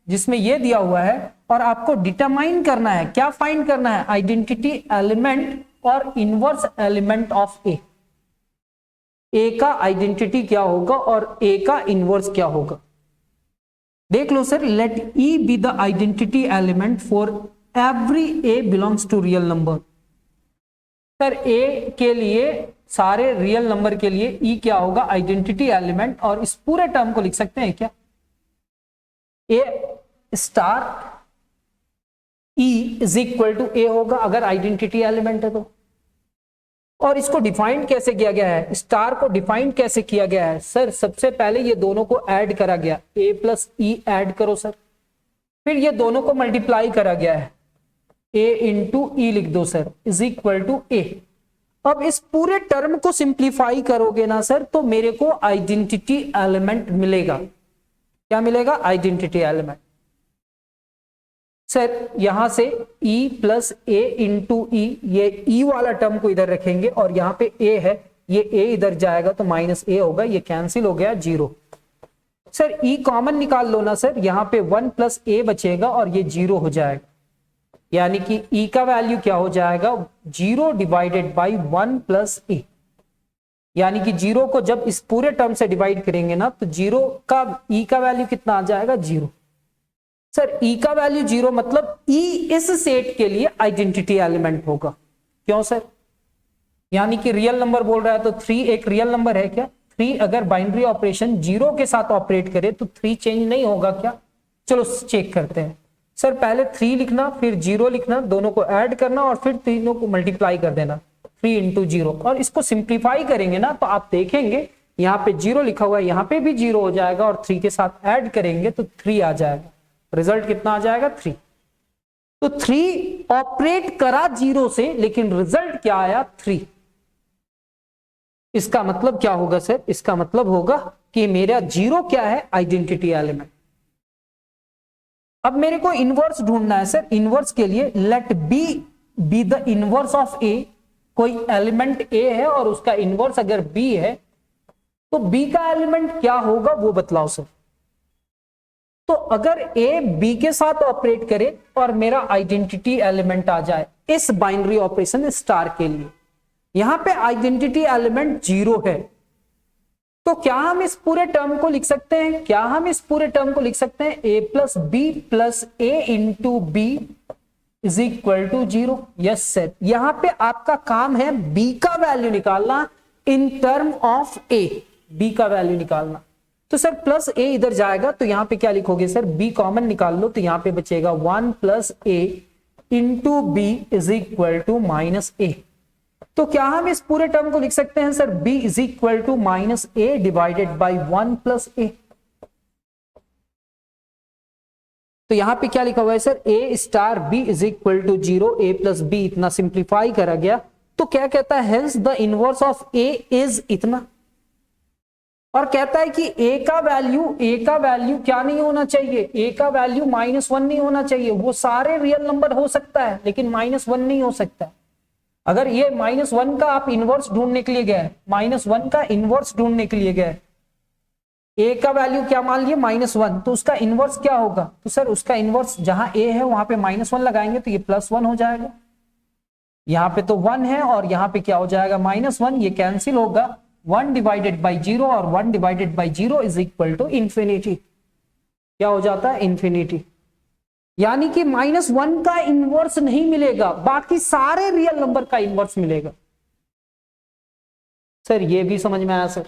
जिसमें ये दिया हुआ है, और आपको डिटरमाइन करना है, क्या फाइंड करना है, आइडेंटिटी एलिमेंट और inverse element of A। A का आइडेंटिटी क्या होगा और A का इनवर्स क्या होगा। देख लो sir, let E be the identity element for every A belongs to real number. Sir A के लिए, सारे रियल नंबर के लिए E क्या होगा, आइडेंटिटी एलिमेंट, और इस पूरे टर्म को लिख सकते हैं क्या, A star E is equal to A होगा अगर आइडेंटिटी एलिमेंट है तो। और इसको डिफाइंड कैसे किया गया है, स्टार को डिफाइंड कैसे किया गया है सर, सबसे पहले ये दोनों को ऐड करा गया, a प्लस ई ऐड करो सर, फिर ये दोनों को मल्टीप्लाई करा गया है, a इंटू ई लिख दो sir, is equal to a। अब इस पूरे टर्म को सिंप्लीफाई करोगे ना सर तो मेरे को आइडेंटिटी एलिमेंट मिलेगा। क्या मिलेगा, आइडेंटिटी एलिमेंट। सर यहां से e प्लस ए इंटू ई, ये e वाला टर्म को इधर रखेंगे और यहाँ पे a है, ये a इधर जाएगा तो माइनस a होगा, ये कैंसिल हो गया, 0। सर e कॉमन निकाल लो ना सर, यहाँ पे 1 प्लस a बचेगा और ये 0 हो जाएगा, यानी कि e का वैल्यू क्या हो जाएगा, 0 डिवाइडेड बाई 1 प्लस a, यानी कि 0 को जब इस पूरे टर्म से डिवाइड करेंगे ना तो 0 का e का वैल्यू कितना आ जाएगा, 0। सर e का वैल्यू 0 मतलब e इस सेट के लिए आइडेंटिटी एलिमेंट होगा। क्यों सर, यानी कि रियल नंबर बोल रहा है तो 3 एक रियल नंबर है क्या, 3 अगर बाइनरी ऑपरेशन 0 के साथ ऑपरेट करे तो 3 चेंज नहीं होगा क्या, चलो चेक करते हैं। सर पहले 3 लिखना, फिर 0 लिखना, दोनों को ऐड करना और फिर तीनों को मल्टीप्लाई कर देना, 3 इंटू 0, और इसको सिंप्लीफाई करेंगे ना तो आप देखेंगे यहाँ पे 0 लिखा हुआ है, यहाँ पे भी 0 हो जाएगा और 3 के साथ ऐड करेंगे तो 3 आ जाएगा, रिजल्ट कितना आ जाएगा, 3। तो 3 ऑपरेट करा 0 से, लेकिन रिजल्ट क्या आया, 3। इसका मतलब क्या होगा सर, इसका मतलब होगा कि मेरा 0 क्या है, आइडेंटिटी एलिमेंट। अब मेरे को इनवर्स ढूंढना है सर, इनवर्स के लिए let B be the inverse of A, कोई एलिमेंट a है और उसका इनवर्स अगर b है तो b का एलिमेंट क्या होगा वो बतलाओ सर। तो अगर a b के साथ ऑपरेट करे और मेरा आइडेंटिटी एलिमेंट आ जाए इस बाइनरी ऑपरेशन स्टार के लिए, यहां पे आइडेंटिटी एलिमेंट 0 है, तो क्या हम इस पूरे टर्म को लिख सकते हैं, क्या हम इस पूरे टर्म को लिख सकते हैं, a plus B plus A into B is equal to 0। Yes sir, यहां पे आपका काम है b का वैल्यू निकालना in term of a, b का वैल्यू निकालना। तो सर प्लस a इधर जाएगा तो यहां पे क्या लिखोगे सर, b कॉमन निकाल लो तो यहां पे बचेगा 1 plus a into B is equal to minus a। तो क्या हम इस पूरे टर्म को लिख सकते हैं sir, b is equal to minus a divided by 1 plus a। तो यहां पे क्या लिखा हुआ है sir, a star b is equal to 0, a plus B, इतना सिंप्लीफाई करा गया तो क्या कहता है, hence the inverse of a is इतना, और कहता है कि a का वैल्यू क्या नहीं होना चाहिए, a का वैल्यू -1 नहीं होना चाहिए, वो सारे रियल नंबर हो सकता है लेकिन -1 नहीं हो सकता। अगर ये -1 का आप इनवर्स ढूंढने के लिए गए, -1 का इनवर्स ढूंढने के लिए गए, a का वैल्यू क्या मान लिए -1, तो उसका इनवर्स क्या होगा, तो सर उसका इनवर्स जहां a है वहां पे -1 लगाएंगे तो ये +1 हो जाएगा, यहां पे तो 1 है और यहां पे क्या हो जाएगा -1, ये कैंसिल होगा, 1 डिवाइडेड बाई 0 और 1 divided by 0 is equal to infinity. क्या हो जाता है, इंफिनिटी। यानी कि -1 का इनवर्स नहीं मिलेगा, बाकी सारे रियल नंबर का इनवर्स मिलेगा। सर ये भी समझ में आया सर।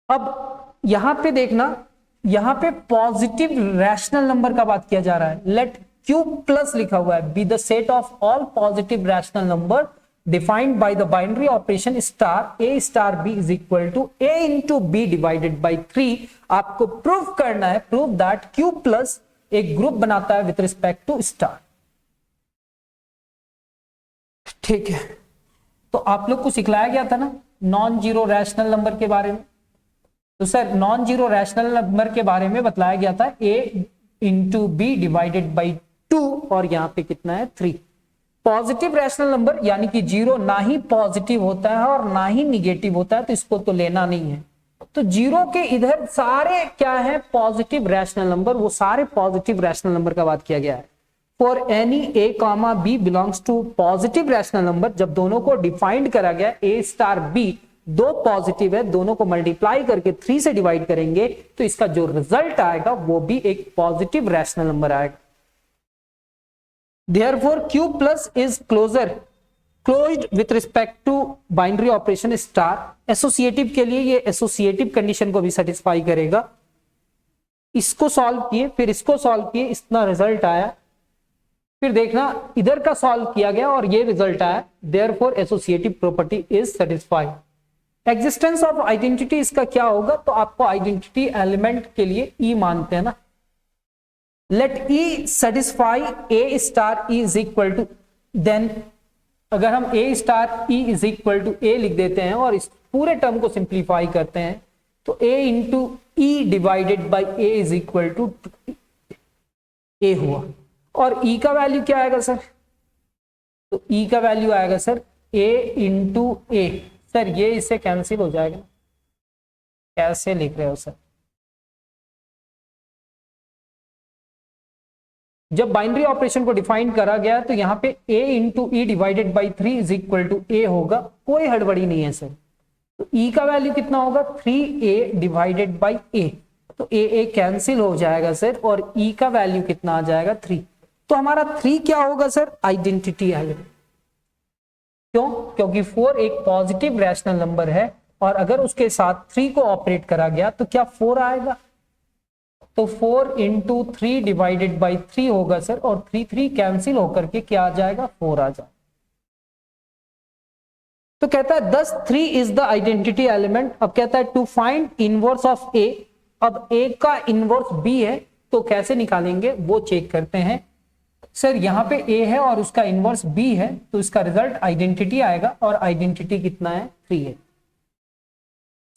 अब यहां पे देखना, यहां पे पॉजिटिव रैशनल नंबर का बात किया जा रहा है, लेट q प्लस लिखा हुआ है, be the set of all positive rational number defined by the binary operation star a star b is equal to a into b divided by 3। आपको प्रूव करना है, प्रूव दैट q प्लस एक group बनाता है with respect to star. ठीक है, तो आप लोग को सिखलाया गया था ना नॉन जीरो रैशनल नंबर के बारे में, तो sir non zero rational number के बारे में बतलाया गया था a into B divided by 2 और यहां पे कितना है 3। पॉजिटिव रैशनल नंबर यानी कि 0 ना ही पॉजिटिव होता है और ना ही निगेटिव होता है, तो इसको तो लेना नहीं है। तो 0 के इधर सारे क्या है, पॉजिटिव रैशनल नंबर, वो सारे पॉजिटिव रैशनल नंबर का बात किया गया है। For any a comma b belongs to positive rational number, जब दोनों को डिफाइंड करा गया a स्टार b, दो पॉजिटिव है, दोनों को मल्टीप्लाई करके 3 से डिवाइड करेंगे तो इसका जो रिजल्ट आएगा वो भी एक पॉजिटिव रैशनल नंबर आएगा। Therefore, Q plus is closed with respect to binary operation star। Associative के लिए ये एसोसिएटिव कंडीशन को भी सेटिस्फाई करेगा। इसको सॉल्व किए, फिर इसको सॉल्व किए, इतना रिजल्ट आया, फिर देखना इधर का सॉल्व किया गया और ये रिजल्ट आया, therefore associative property is satisfied. Existence of identity इसका क्या होगा, तो आपको आइडेंटिटी एलिमेंट के लिए ई मानते हैं ना, let E satisfy A star E is equal to, then अगर हम A star E is equal to A लिख देते हैं और इस पूरे टर्म को सिंप्लीफाई करते हैं तो A into E divided by A is equal to A हुआ। और ई का वैल्यू क्या आएगा सर, तो ई का वैल्यू आएगा सर ए इंटू ए। सर ये इससे कैंसिल हो जाएगा, कैसे लिख रहे हो सर, जब बाइनरी ऑपरेशन को डिफाइन करा गया तो यहाँ पे a into E divided by 3 is equal to A होगा, कोई हड़बड़ी नहीं है सर। तो e का वैल्यू कितना होगा 3a डिवाइडेड बाई a, तो a कैंसिल हो जाएगा सर और e का वैल्यू कितना आ जाएगा 3। तो हमारा 3 क्या होगा सर, आइडेंटिटी एलिमेंट। क्यों, क्योंकि 4 एक पॉजिटिव रैशनल नंबर है और अगर उसके साथ 3 को ऑपरेट करा गया तो क्या 4 आएगा, तो 4 इंटू 3 डिवाइडेड बाई 3 होगा सर और 3 कैंसिल होकर के क्या आ जाएगा 4 आ जाएगा। तो कहता है thus 3 is the identity element. अब कहता है टू फाइंड इनवर्स ऑफ ए, अब ए का इनवर्स बी है तो कैसे निकालेंगे वो चेक करते हैं। सर यहाँ पे ए है और उसका इनवर्स बी है तो इसका रिजल्ट आइडेंटिटी आएगा और आइडेंटिटी कितना है 3 है।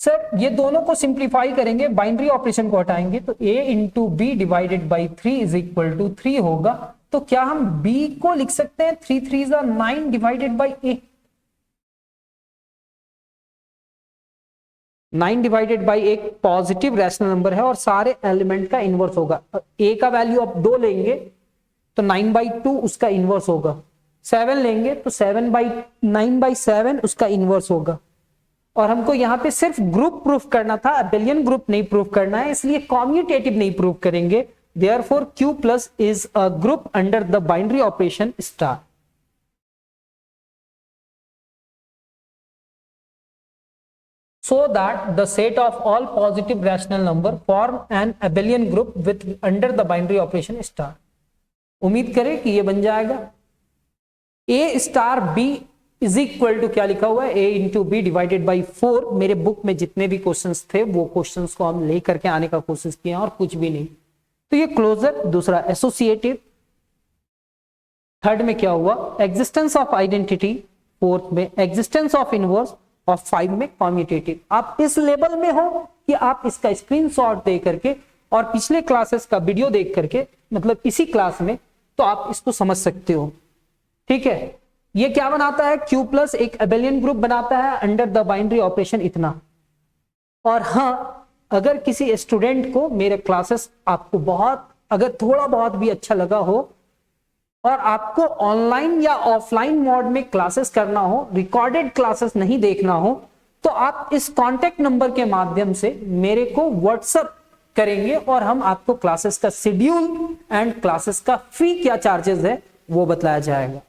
सर ये दोनों को सिंप्लीफाई करेंगे, बाइनरी ऑपरेशन को हटाएंगे तो a into B divided by 3 is equal to 3 होगा। तो क्या हम b को लिख सकते हैं 3 3 9 divided by a, 9 divided by एक पॉजिटिव रैशनल नंबर है और सारे एलिमेंट का इनवर्स होगा। a का वैल्यू आप 2 लेंगे तो 9/2 उसका इनवर्स होगा, 7 लेंगे तो 9/7 उसका इनवर्स होगा। और हमको यहाँ पे सिर्फ ग्रुप प्रूफ करना था, अबेलियन ग्रुप नहीं प्रूफ करना है, इसलिए कॉम्यूटेटिव नहीं प्रूफ करेंगे। Therefore Q plus is a group under the binary operation star. So that the set of all positive rational number form an abelian group with under the binary operation star। उम्मीद करें कि ये बन जाएगा a star b is equal to क्या लिखा हुआ है a into B divided by 4। मेरे बुक में जितने भी क्वेश्चंस थे वो क्वेश्चंस को हम लेकर के आने का कोशिश किए और कुछ भी नहीं। तो ये क्लोजर, दूसरा एसोसिएटिव, थर्ड में क्या हुआ एग्जिस्टेंस ऑफ आइडेंटिटी, फोर्थ में एग्जिस्टेंस ऑफ इनवर्स और 5 में कॉम्यूटेटिव। आप इस लेवल में हो कि आप इसका स्क्रीनशॉट दे करके और पिछले क्लासेस का वीडियो देख करके, मतलब इसी क्लास में, तो आप इसको समझ सकते हो। ठीक है, ये क्या बनाता है Q प्लस एक अबेलियन ग्रुप बनाता है अंडर द बाइनरी ऑपरेशन इतना। और हाँ, अगर किसी स्टूडेंट को मेरे क्लासेस आपको बहुत, अगर थोड़ा बहुत भी अच्छा लगा हो और आपको ऑनलाइन या ऑफलाइन मोड में क्लासेस करना हो, रिकॉर्डेड क्लासेस नहीं देखना हो, तो आप इस कांटेक्ट नंबर के माध्यम से मेरे को व्हाट्सएप करेंगे और हम आपको क्लासेस का शेड्यूल एंड क्लासेस का फी क्या चार्जेस है वो बताया जाएगा।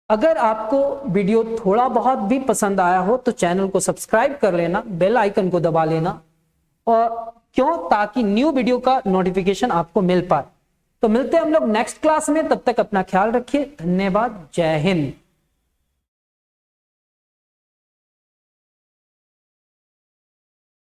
अगर आपको वीडियो थोड़ा बहुत भी पसंद आया हो तो चैनल को सब्सक्राइब कर लेना, बेल आइकन को दबा लेना, और क्यों, ताकि न्यू वीडियो का नोटिफिकेशन आपको मिल पाए। तो मिलते हैं हम लोग नेक्स्ट क्लास में, तब तक अपना ख्याल रखिए। धन्यवाद, जय हिंद।